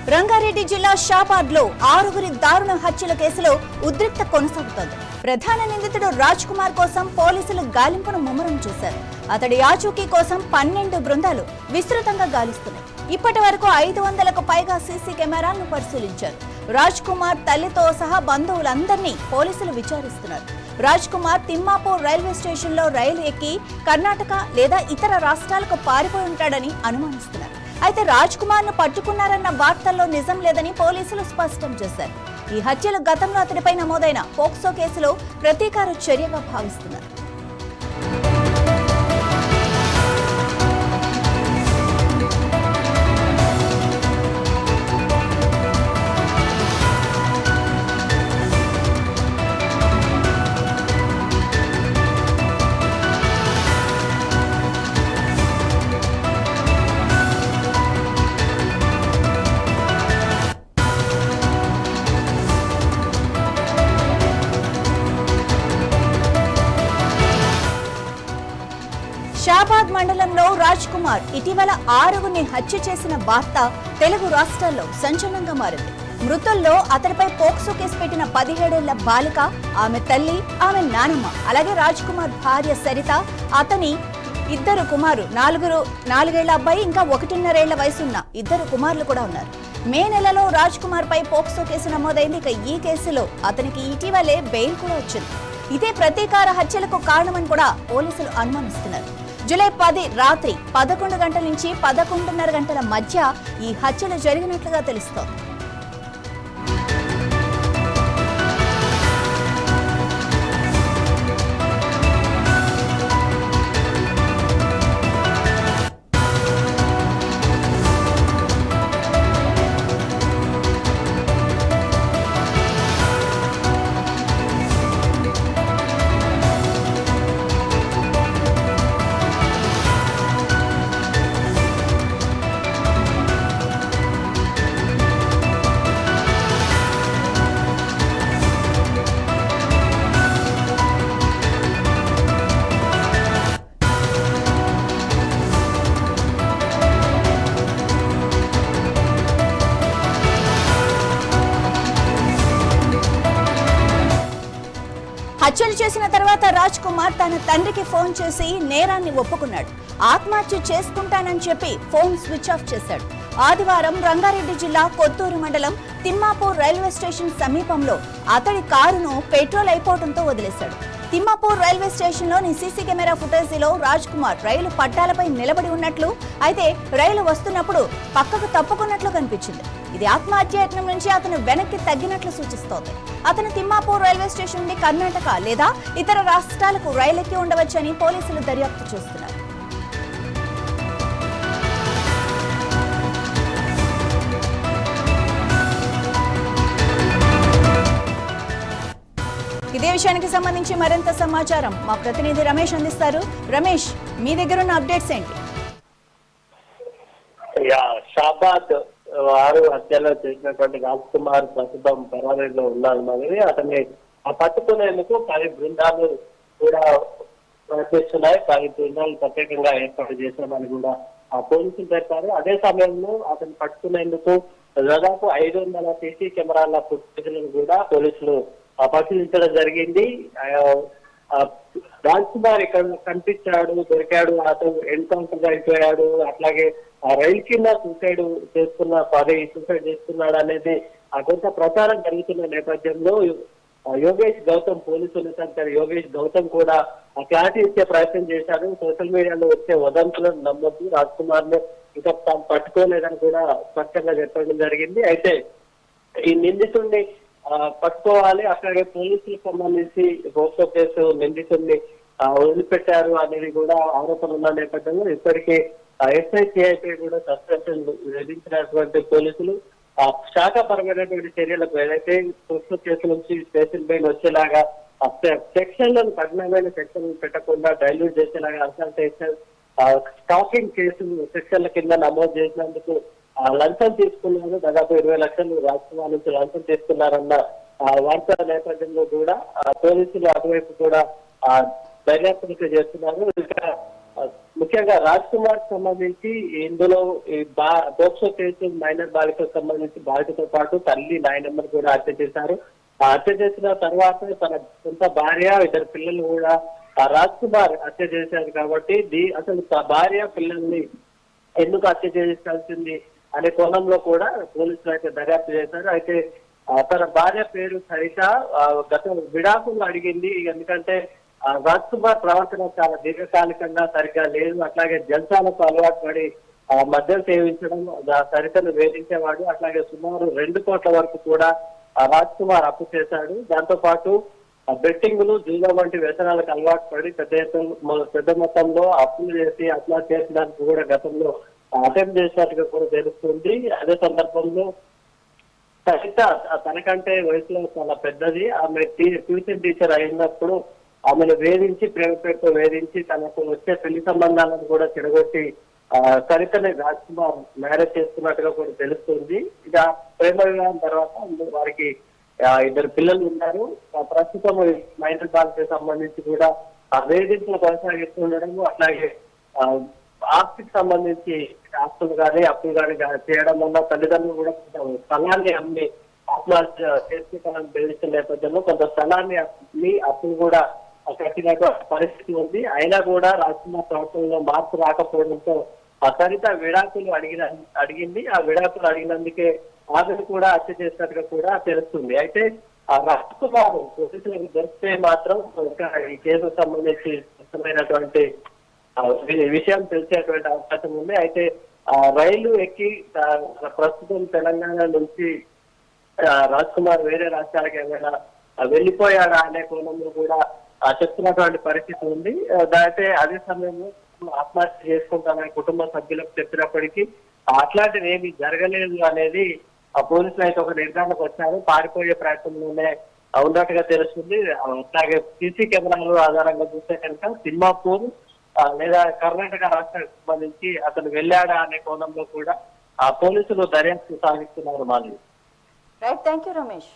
రంగారెడ్డి జిల్లా షాబాద్లో 6గురి దారుణ హత్యల కేసులో ఉద్రిక్త కొనసాగుతోంది. ప్రధాన నిందితుడు రాజ్ కుమార్ కోసం పోలీసులు గాలింపును ముమ్మరం చేశారు. అతడి ఆచూకీ కోసం 12 బృందాలు విస్తృతంగా గాలిస్తున్నాయి. ఇప్పటి వరకు 500కు పైగా సీసీ కెమెరాలను పరిశీలించారు. రాజ్ కుమార్ తల్లితో సహా బంధువులందరినీ పోలీసులు విచారిస్తున్నారు. రాజ్ కుమార్ తిమ్మాపూర్ రైల్వే స్టేషన్లో రైలు ఎక్కి కర్ణాటక లేదా ఇతర రాష్ట్రాలకు పారిపోయి ఉంటాడని అనుమానిస్తున్నారు. అయితే రాజ్ కుమార్ ను పట్టుకున్నారన్న వార్తల్లో నిజం లేదని పోలీసులు స్పష్టం చేశారు. ఈ హత్యలు గతంలో అతడిపై నమోదైన పోక్సో కేసులో ప్రతీకార చర్యగా భావిస్తున్నారు. షాబాద్ మండలంలో రాజ్ కుమార్ ఇటీవల 6గురిని హత్య చేసిన వార్త తెలుగు రాష్ట్రాల్లో సంచలనంగా మారింది. మృతుల్లో అతడిపై పోక్సో కేసు పెట్టిన 17 ఏళ్ల బాలిక, ఆమె తల్లి, ఆమె నానమ్మ, అలాగే రాజ్ కుమార్ భార్య సరిత, అతని 2 కుమారులు, 4 ఏళ్ల అబ్బాయి, ఇంకా 1.5 ఏళ్ల వయసున్న 2 కుమారులు కూడా ఉన్నారు. మే నెలలో రాజ్ కుమార్ పై పోక్సో కేసు నమోదైంది. ఇక ఈ కేసులో అతనికి ఇటీవలే బెయిల్ కూడా వచ్చింది. ఇదే ప్రతీకార హత్యలకు కారణమని కూడా పోలీసులు అనుమానిస్తున్నారు. జూలై 10 రాత్రి 11 గంటల నుంచి 11:30 గంటల మధ్య ఈ హత్యలు జరిగినట్లుగా తెలుస్తోంది. హత్యలు చేసిన తర్వాత రాజ్ కుమార్ తన తండ్రికి ఫోన్ చేసి నేరాన్ని ఒప్పుకున్నాడు. ఆత్మహత్య చేసుకుంటానని చెప్పి ఫోన్ స్విచ్ ఆఫ్ చేశాడు. ఆదివారం రంగారెడ్డి జిల్లా కొత్తూరు మండలం తిమ్మాపూర్ రైల్వే స్టేషన్ సమీపంలో అతడి కారును పెట్రోల్ అయిపోవడంతో వదిలేశాడు. తిమ్మాపూర్ రైల్వే స్టేషన్లోని సీసీ కెమెరా ఫుటేజీలో రాజ్ కుమార్ రైలు పట్టాలపై నిలబడి ఉన్నట్లు, అయితే రైలు వస్తున్నప్పుడు పక్కకు తప్పుకున్నట్లు కనిపించింది. ఇది ఆత్మహత్యాయత్నం నుంచి అతను వెనక్కి తగ్గినట్లు సూచిస్తోంది. అతను తిమ్మాపూర్ రైల్వే స్టేషన్ నుండి కర్ణాటక లేదా ఇతర రాష్ట్రాలకు రైలెక్కి ఉండవచ్చని పోలీసులు దర్యాప్తు చేస్తున్నారు. ఇదే విషయానికి సంబంధించి మరింత సమాచారం మా ప్రతినిధి రమేష్ అందిస్తారు. రమేష్, మీ దగ్గర ఉన్న అప్డేట్స్ ఏంటి? షాబాద్ 6 హత్యలు చేసినటువంటి రాజ్ కుమార్ ప్రస్తుతం పరారీలో ఉన్నారు. మరి అతన్ని పట్టుకునేందుకు 10 బృందాలు కూడా ప్రయత్నిస్తున్నాయి. 10 బృందాలు ప్రత్యేకంగా ఏర్పాటు చేశామని కూడా పోలీసులు చెప్పారు. అదే సమయంలో అతన్ని పట్టుకునేందుకు దాదాపు 500 సీసీ కెమెరాల ఫుటేజ్లను కూడా పోలీసులు పరిశీలించడం జరిగింది. రాజ్ కుమార్ ఇక్కడ కనిపించాడు, దొరికాడు, అతను ఎన్కౌంటర్ అయిపోయాడు, అట్లాగే రైలు కింద సూసైడ్ చేసుకున్నాడు అనేది కొంత ప్రచారం జరుగుతున్న నేపథ్యంలో యోగేష్ గౌతమ్, పోలీసు ఉన్నతాధికారి యోగేష్ గౌతమ్ కూడా క్లారిటీ ఇచ్చే ప్రయత్నం చేశారు. సోషల్ మీడియాలో వచ్చే వదంతులను నమ్మొద్దు, రాజ్ కుమార్ ను ఇంకా తాము పట్టుకోలేదని కూడా స్పష్టంగా చెప్పడం జరిగింది. అయితే ఈ నిందితుడిని పట్టుకోవాలి, అట్లాగే పోలీసులకు సంబంధించి పోక్సో కేసు నిందితుడిని వదిలిపెట్టారు అనేది కూడా ఆరోపణలు ఉన్న నేపథ్యంలో ఇప్పటికే ఎస్ఐసిఐపై కూడా సస్పెన్షన్ విధించినటువంటి పోలీసులు శాఖపరమైనటువంటి చర్యలకు ఏదైతే పోక్సో కేసు నుంచి స్టేషన్ బెయిల్ వచ్చేలాగా సెక్షన్లను కఠినమైన సెక్షన్లు పెట్టకుండా డైల్యూట్ చేసేలాగా అసల్టేషన్, స్టాకింగ్ కేసులు సెక్షన్ల కింద నమోదు చేసినందుకు లంచం తీసుకున్నారు. దాదాపు 20 లక్షలు రాజ్ కుమార్ నుంచి లంచం తీసుకున్నారన్న వార్తల నేపథ్యంలో కూడా పోలీసులు అటువైపు కూడా దర్యాప్తు చేస్తున్నారు. ఇంకా ముఖ్యంగా రాజ్ కుమార్ సంబంధించి ఇందులో ఈ పోక్సో కేసు మైనర్ బాలికకు సంబంధించి బాలికతో పాటు తల్లి నాయనమ్మను కూడా హత్య చేశారు. ఆ హత్య చేసిన తర్వాత తన సొంత భార్య ఇద్దరు పిల్లలు కూడా రాజ్ కుమార్ హత్య చేశారు కాబట్టి అసలు భార్య పిల్లల్ని ఎందుకు హత్య చేయాల్సింది అనే కోణంలో కూడా పోలీసులు అయితే దర్యాప్తు చేశారు. అయితే తన భార్య పేరు సరిత గత విడాకులు అడిగింది. ఎందుకంటే రాజ్ కుమార్ ప్రవర్తన చాలా దీర్ఘకాలికంగా సరిగ్గా లేదు. అట్లాగే జల్సాలకు అలవాటు పడి మద్యం సేవించడం, సరితను వేధించేవాడు. అట్లాగే సుమారు 2 కోట్ల వరకు కూడా రాజ్ కుమార్ అప్పు చేశాడు. దాంతో పాటు బెట్టింగ్లు, జూదం వంటి వ్యసనాలకు అలవాటు పడి పెద్ద మొత్తంలో అప్పులు చేసి అట్లా చేసడానికి కూడా గతంలో అటెంప్ట్ చేసినట్టుగా కూడా తెలుస్తుంది. అదే సందర్భంలో సరిత తనకంటే వయసులో చాలా పెద్దది. ఆమె ట్యూషన్ టీచర్ అయినప్పుడు ఆమెను వేధించి ప్రేమ పేరుతో వేధించి తనకు వచ్చే పెళ్లి సంబంధాలను కూడా చెడగొట్టి సరితని రాజ్ కుమార్ మ్యారేజ్ చేసుకున్నట్టుగా కూడా తెలుస్తుంది. ఇక ప్రేమ వివాహం తర్వాత వారికి 2 పిల్లలు ఉన్నారు. ప్రస్తుతం మైనర్ బాలికకు సంబంధించి కూడా వేధింపులు కొనసాగిస్తుండడము, అట్లాగే ఆస్తికి సంబంధించి ఆస్తులు కానీ అప్పులు కానీ చేయడం వల్ల తల్లిదండ్రులు కూడా స్థలాన్ని అమ్మి ఆత్మహత్య చేసుకోవాలని బెదిరించిన నేపథ్యంలో కొంత స్థలాన్ని అమ్మి అప్పులు కూడా కట్టినటువంటి పరిస్థితి ఉంది. అయినా కూడా రాజ్ కుమార్ ప్రవర్తనలో మార్పు రాకపోవడంతో సరిత విడాకులు అడిగింది. ఆ విడాకులు అడిగినందుకే ఆమెను కూడా హత్య చేసినట్టుగా కూడా తెలుస్తుంది. అయితే ఆ రాజ్ కుమార్ పోలీసులకు దొరికితే మాత్రం ఇంకా ఈ కేసుకు సంబంధించి స్పష్టమైనటువంటి విషయం తెలిసేటువంటి అవకాశం ఉంది. అయితే రైలు ఎక్కి ప్రస్తుతం తెలంగాణ నుంచి రాజ్ కుమార్ వేరే రాష్ట్రాలకు ఏమైనా వెళ్ళిపోయాడా అనే కోణంలో కూడా చెప్తున్నటువంటి పరిస్థితి ఉంది. అయితే అదే సమయంలో ఆత్మహత్య చేసుకుంటామని కుటుంబ సభ్యులకు చెప్పినప్పటికీ అట్లాంటివి ఏమి జరగలేదు అనేది పోలీసులు అయితే ఒక నిర్ధారణకు వచ్చారు. పారిపోయే ప్రయత్నంలోనే ఉన్నట్టుగా తెలుస్తుంది. అట్లాగే సీసీ కెమెరాలు ఆధారంగా చూస్తే కనుక తిమ్మాపూర్ లేదా కర్ణాటక రాష్ట్రానికి సంబంధించి అతను వెళ్ళాడా అనే కోణంలో కూడా పోలీసులు దర్యాప్తు సాగిస్తున్నారు. మాది రైట్, థ్యాంక్ యూ రమేష్.